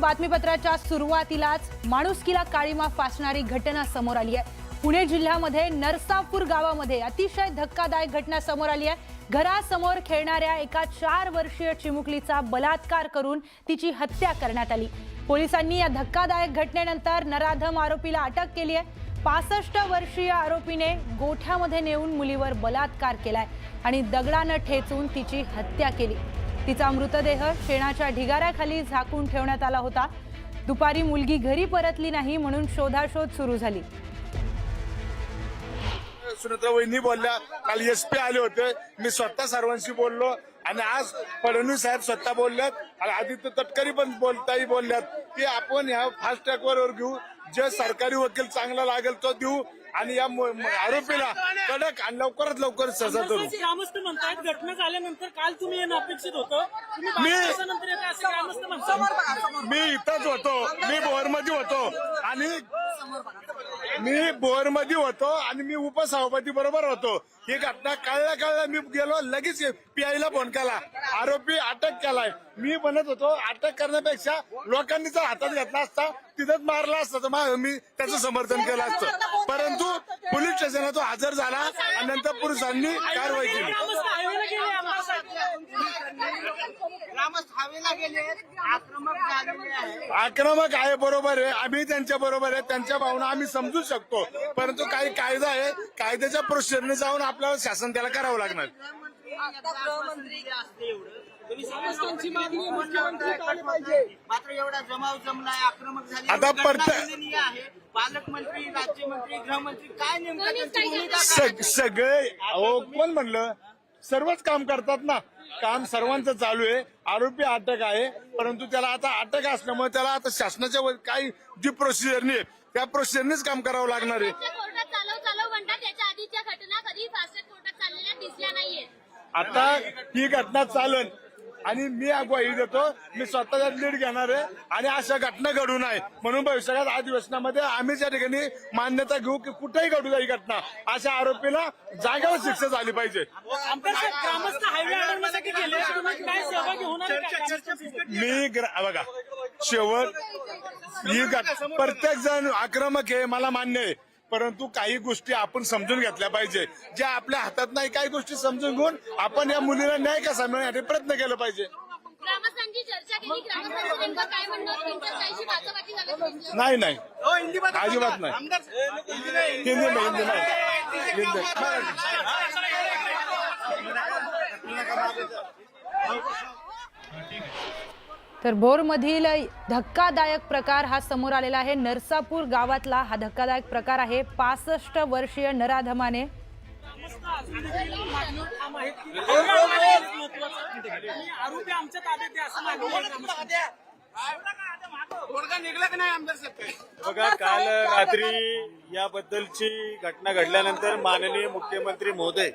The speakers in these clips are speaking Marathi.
बातमीपत्राच्या सुरुवातीलाच माणुसकीला काळीमा फासणारी घटना समोर आली आहे। पुणे जिल्ह्यामध्ये नरसापूर गावामध्ये अतिशय धक्कादायक घटना समोर आली आहे। घरासमोर खेळणाऱ्या एका 4 वर्षीय चिमुकलीचा बलात्कार करून तिची हत्या करण्यात आली। पोलिसांनी या धक्कादायक घटनेनंतर नराधम आरोपीला अटक केली आहे। 65 वर्षीय आरोपीने गोठ्यामध्ये नेऊन मुलीवर बलात्कार केलाय आणि दगडाने ठेचून तिची हत्या केली। तिचा मृतदेह शेणाच्या ढिगाऱ्याखाली झाकून ठेवण्यात आला होता। दुपारी मुलगी घरी परतली नाही म्हणून शोधाशोध सुरू झाली। सुनेत्रा वहिनी बोलल्या, काल एसपी आले होते, मी स्वतः सर्वांशी बोललो आणि आज फडणवीस साहेब स्वतः बोलल्यात आणि आदित्य तटकरी पण बोलल्यात की आपण ह्या फास्ट ट्रॅक वर घेऊ, जे सरकारी वकील चांगला लागेल तो देऊ आणि या आरोपीला कडक आणि लवकरात लवकर सजा करू। ग्रामस्थ म्हणतात घटना झाल्यानंतर काल तुम्ही येणं अपेक्षित होतं, मी इथंच होतो, मी बोरमध्ये होतो आणि मी उपसभापती बरोबर होतो। ही घटना कळल्या मी गेलो, लगेच पीआयला फोन केला, आरोपी अटक केलाय। मी म्हणत होतो अटक करण्यापेक्षा लोकांनी जर हातात घेतला असता तिथंच मारला असता तर मी त्याचं समर्थन केलं असतं, परंतु पोलीस स्टेशनला तो हजर झाला आणि नंतर पोलिसांनी कारवाई केली। आक्रमक आहे, बरोबर आहे, आम्ही त्यांच्या बरोबर आहे, त्यांच्या भावना आम्ही समजू शकतो, परंतु काही कायदा आहे, कायद्याच्या प्रोसिजरने जाऊन आपल्याला शासन त्याला करावं लागणार। मात्र एवढा जमाव जमलाय, आक्रमक झाले, आता पालकमंत्री, राज्यमंत्री, गृहमंत्री काय नेमकं सगळे कोण म्हणलं, सर्वच काम करतात ना, काम सर्वांचं चालू आहे। आरोपी अटक आहे, परंतु त्याला आता अटक असल्यामुळे त्याला आता शासनाच्या काही जी प्रोसिजरने त्या प्रोसिजरनेच काम करावं लागणार आहे। आता ही घटना चालन आणि मी ग्वाही देतो, मी स्वतःचा लीड घेणार आहे आणि अशा घटना घडू नये म्हणून भविष्यात अधिवेशनामध्ये आम्ही त्या ठिकाणी मान्यता घेऊ की कुठेही घडू नये घटना, अशा आरोपीला जागेवर शिक्षा झाली पाहिजे। मी बघा शेवट ही प्रत्येक जण आक्रमक आहे, मला मान्य आहे, परंतु काही गोष्टी आपण समजून घेतल्या पाहिजे, ज्या आपल्या हातात नाही, काही गोष्टी समजून घेऊन आपण या मुलीला न्याय कसा मिळण्यासाठी प्रयत्न केला पाहिजे। नाही अजिबात नाही, हिंदी नाही। तर भोरमधील धक्कादायक प्रकार हा समोर आलेला आहे। नरसापूर गावातला हा धक्कादायक प्रकार आहे। 65 वर्षीय नराधमाने बघा, काल रात्री याबद्दलची घटना घडल्यानंतर माननीय मुख्यमंत्री महोदय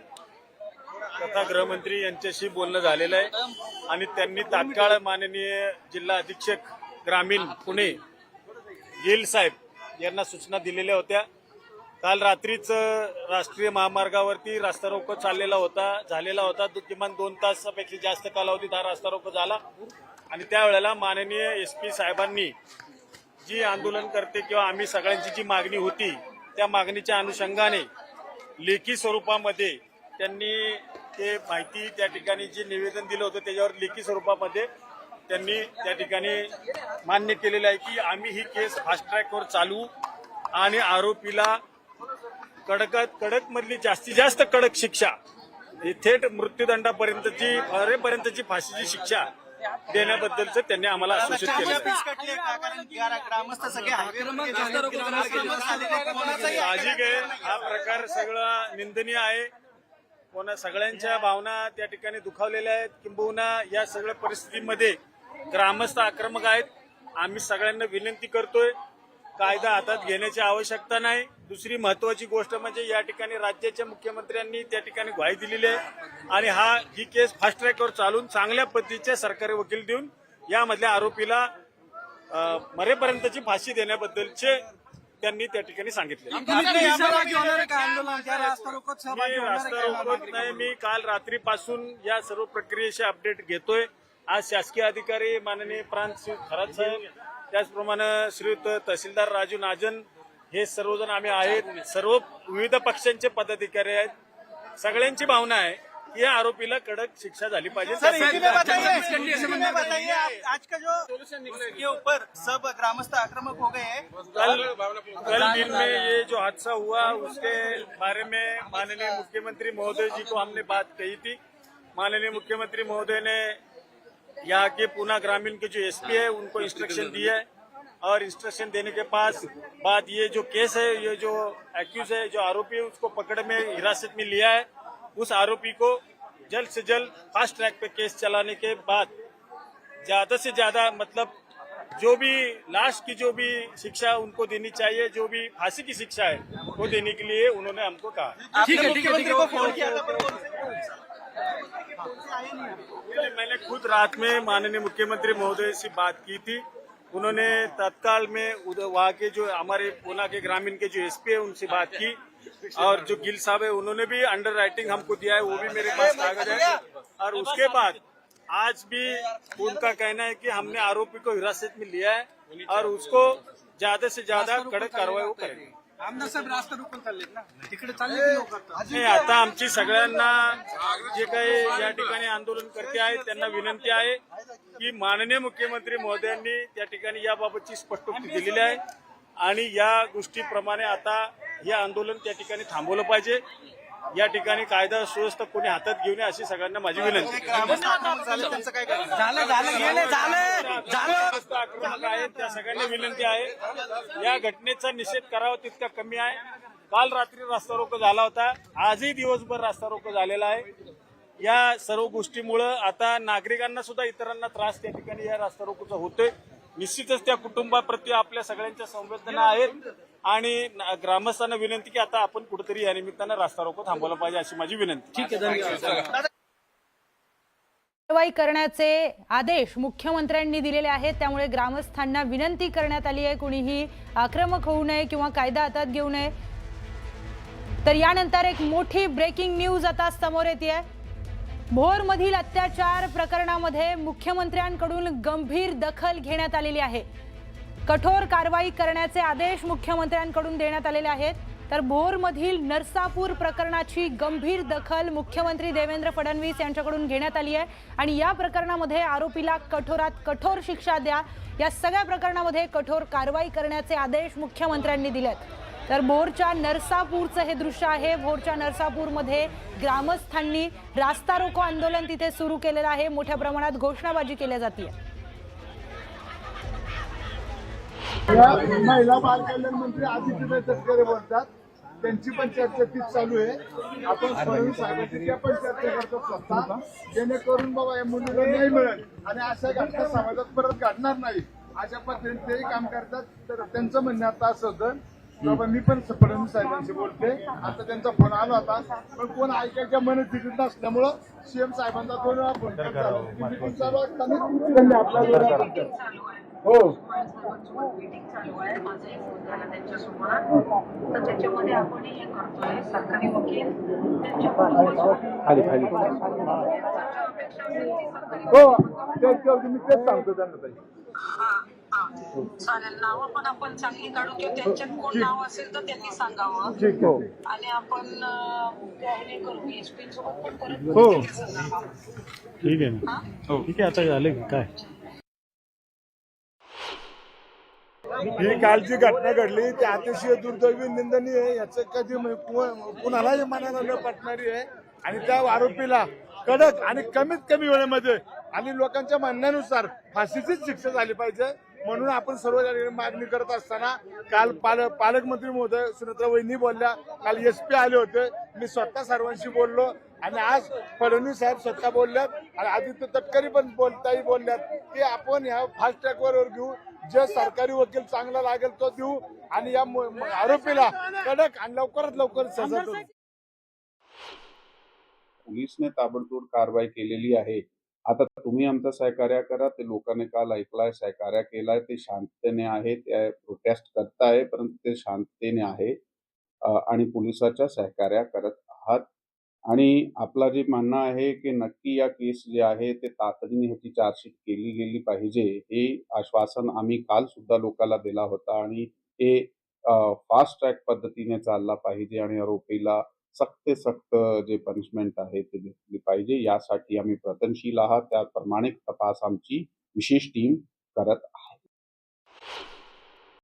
तथा गृहमंत्री यांच्याशी बोलणं झालेलं आहे आणि त्यांनी तात्काळ माननीय जिल्हा अधीक्षक ग्रामीण पुणे गिल साहेब यांना सूचना दिलेल्या होत्या। काल रात्रीच राष्ट्रीय महामार्गावरती रास्ता रोको झालेला होता, किमान 2 तासापेक्षा जास्त कालावधीत हा रास्ता रोको झाला आणि त्यावेळेला माननीय एसपी साहेबांनी जी आंदोलनकर्ते किंवा आम्ही सगळ्यांची जी मागणी होती त्या मागणीच्या अनुषंगाने लेखी स्वरूपामध्ये त्यांनी ते माहिती त्या ठिकाणी जे निवेदन दिलं होतं त्याच्यावर लेखी स्वरूपामध्ये त्यांनी त्या ठिकाणी मान्य केलेलं आहे की आम्ही ही केस फास्ट ट्रॅकवर चालवू आणि आरोपीला कडक मधली जास्तीत जास्त कडक शिक्षा, थेट मृत्यूदंडापर्यंतची फाशीची शिक्षा देण्याबद्दलचं त्यांनी आम्हाला आश्वासित केलं। साहजिक आहे, हा प्रकार सगळा निंदनीय आहे, सगळ्यांच्या भावना त्या ठिकाणी दुखावलेल्या आहेत, किंबहुना या सगळ्या परिस्थितीमध्ये ग्रामस्थ आक्रमक आहेत। आम्ही सगळ्यांना विनंती करतोय, कायदा हातात घेण्याची आवश्यकता नाही। दुसरी महत्वाची गोष्ट म्हणजे या ठिकाणी राज्याच्या मुख्यमंत्र्यांनी त्या ठिकाणी ग्वाही दिलेली आहे आणि ही केस फास्ट ट्रॅकवर चालून चांगल्या पद्धतीचे सरकारी वकील देऊन यामधल्या आरोपीला मरेपर्यंतची फाशी देण्याबद्दलचे त्यांनी त्या ठिकाणी सांगितले। मी काल रात्रीपासून या सर्व प्रक्रियेचे अपडेट घेतोय। आज शासकीय अधिकारी माननीय प्रांत खरात साहेब त्याचप्रमाणे श्रीयुत तहसीलदार राजू नाजन हे सर्वजण आम्ही आहेत. सर्व विविध पक्षांचे पदाधिकारी आहेत. सगळ्यांची भावना आहे की या आरोपीला कडक शिक्षा झाली पाहिजे. सर इसी में बताइए आज का जो के ऊपर सब ग्रामस्थ आक्रामक हो गए हैं। कल दिन में ये जो हादसा हुआ उसके बारे में माननीय मुख्यमंत्री महोदय जी को हमने बात कही थी। माननीय मुख्यमंत्री महोदय ने यहाँ के पूना ग्रामीण के जो एसपी है उनको इंस्ट्रक्शन दिया है और इंस्ट्रक्शन देने के बाद ये जो केस है, ये जो एक्यूज है, जो आरोपी है, उसको पकड़ में हिरासत में लिया है। उस आरोपी को जल्द से जल्द फास्ट ट्रैक पे केस चलाने के बाद ज्यादा से ज्यादा मतलब जो भी लास्ट की जो भी शिक्षा उनको देनी चाहिए, जो भी फांसी की शिक्षा है वो देने के लिए उन्होंने हमको कहा। आपने मुख्यमंत्री को फोन किया था पर मैंने खुद रात में माननीय मुख्यमंत्री महोदय से बात की थी। उन्होंने तत्काल में वहाँ के जो हमारे पूना के ग्रामीण के जो एसपी है उनसे बात की और जो गिल साहब है उन्होंने भी अंडर राइटिंग हमको दिया है, वो भी मेरे पास कागज है। और उसके बाद आज भी उनका कहना है कि हमने आरोपी को हिरासत में लिया है और उसको ज्यादा से ज्यादा कडक कारवाई वो करेंगे। आमदार साहेब रास्ता रोखून चाललेत ना तिकडे चालले लोक नाही, आता आमची सगळ्यांना जे काही या ठिकाणी आंदोलन करते आहेत त्यांना विनंती आहे की माननीय मुख्यमंत्री महोदयांनी त्या ठिकाणी याबाबतची स्पष्टोक्ती दिलेली आहे आणि या गोष्टीप्रमाणे आता हे आंदोलन त्या ठिकाणी थांबवलं पाहिजे। या ठिकाणी कायदा सुव्यवस्था कोणी हातात घेऊ नये अशी सगळ्यांना माझी विनंती आहे। आक्रमक आहेत त्या सगळ्यांना विनंती आहे या घटनेचा निषेध करावा तितका कमी आहे। काल रात्री रास्ता रोको झाला होता, आजही दिवसभर रास्ता रोको झालेला आहे। या सर्व गोष्टीमुळे आता नागरिकांना सुद्धा इतरांना त्रास त्या ठिकाणी या रास्ता रोकोचा होतोय। निश्चितच त्या कुटुंबाप्रती आपल्या सगळ्यांच्या संवेदना आहेत आणि ग्रामस्थांना विनंती की आता आपण कुठेतरी या निमित्तानं रास्ता रोको थांबवला पाहिजे अशी माझी विनंती। ठीक आहे, धन्यवाद। कारवाई करण्याचे आदेश मुख्यमंत्र्यांनी दिलेले आहेत, त्यामुळे ग्रामस्थांना विनंती करण्यात आली आहे कुणीही आक्रमक होऊ नये किंवा कायदा हातात घेऊ नये। तर यानंतर एक मोठी ब्रेकिंग न्यूज आता समोर येते। भोरमधील अत्याचार प्रकरणामध्ये मुख्यमंत्र्यांकडून गंभीर दखल घेण्यात आलेली आहे। कठोर कारवाई करण्याचे आदेश मुख्यमंत्र्यांकडून देण्यात आलेले आहेत। तर भोरमधील नरसापूर प्रकरणाची गंभीर दखल मुख्यमंत्री देवेंद्र फडणवीस यांच्याकडून घेण्यात आली आहे आणि या प्रकरणामध्ये आरोपीला कठोरात कठोर शिक्षा द्या, या सगळ्या प्रकरणामध्ये कठोर कारवाई करण्याचे आदेश मुख्यमंत्र्यांनी दिलेत। तर भोरच्या नरसापूरचं हे दृश्य आहे। भोरच्या नरसापूरमध्ये ग्रामस्थांनी रास्ता रोको आंदोलन तिथे सुरू केलेलं आहे। मोठ्या प्रमाणात घोषणाबाजी केली जाते। महिला बाल कल्याण मंत्री आदित्य तटकरे बोलतात, त्यांची पण चर्चा तीच चालू आहे। आपण फडणवीस साहेबांची त्या पण चर्चा करतो स्वतः, जेणेकरून बाबा या मुलीला न्याय मिळेल आणि अशा घटना समाजात परत घडणार नाही अशा पद्धतीने तेही काम करतात। तर त्यांचं म्हणणं आता असं होतं बाबा मी पण फडणवीस साहेबांशी बोलते, आता त्यांचा फोन आला होता पण कोण ऐकायच्या मनस्थितीत नसल्यामुळं सीएम साहेबांना 2 वेळा फोन करतात। मीटिंग चालू असताना त्यांनी आपला हो मीटिंग चालू आहे, माझाही फोन झाला त्यांच्यासोबत। तर त्याच्यामध्ये आपण हे करतोय, सरकारी वकील मी तेच सांगतो त्यांना चालेल। नावं पण आपण चांगली काढू किंवा त्यांच्यात कोण नाव असेल तर त्यांनी सांगावं आणि आपण हे करू। एसपी सोबत पण परत ठीक आहे ना, ठीक आहे। आता झालं काय ही काल जी घटना घडली ती अतिशय दुर्दैवी निंदनीय आहे। याचं कधी कुणालाही मनाला न पटणारी आहे आणि त्या आरोपीला कडक आणि कमीत कमी वेळेमध्ये आणि लोकांच्या म्हणण्यानुसार फाशीचीच शिक्षा झाली पाहिजे म्हणून आपण सर्व मागणी करत असताना काल पालकमंत्री महोदय सुनेत्रा वहिनी बोलल्या, काल एसपी आले होते, मी स्वतः सर्वांशी बोललो आणि आज फडणवीस साहेब स्वतः बोलल्यात आणि आदित्य तटकरे पण बोलल्यात की आपण ह्या फास्ट ट्रॅकवर घेऊ, जे सरकारी वकील चांगला लागेल तो देऊ आणि या आरोपीला कडक आणि लवकरात लवकर सजा देऊ। पोलिसने ताबडतोब कारवाई केलेली आहे। आता तुम्ही आमचा सहकार्य करा। ते लोकांनी काल ऐकलाय, सहकार्य केलाय, ते शांततेने आहे, ते प्रोटेस्ट करताय परंतु ते शांततेने आहे आणि पोलिसाच्या सहकार्य करत आहात आणि आपला जे म्हणणं आहे की नक्की या केस जे आहे ते तातडीने ह्याची चार्जशीट केली गेली पाहिजे, हे आश्वासन आम्ही काल सुद्धा लोकांना दिला होता आणि हे फास्ट ट्रॅक पद्धतीने चालला पाहिजे आणि आरोपीला सक्त सक्त जे पनिशमेंट आहे ते भेटली पाहिजे. यासाठी आम्ही प्रयत्नशील आहात. त्याप्रमाणे तपास आमची विशेष टीम करत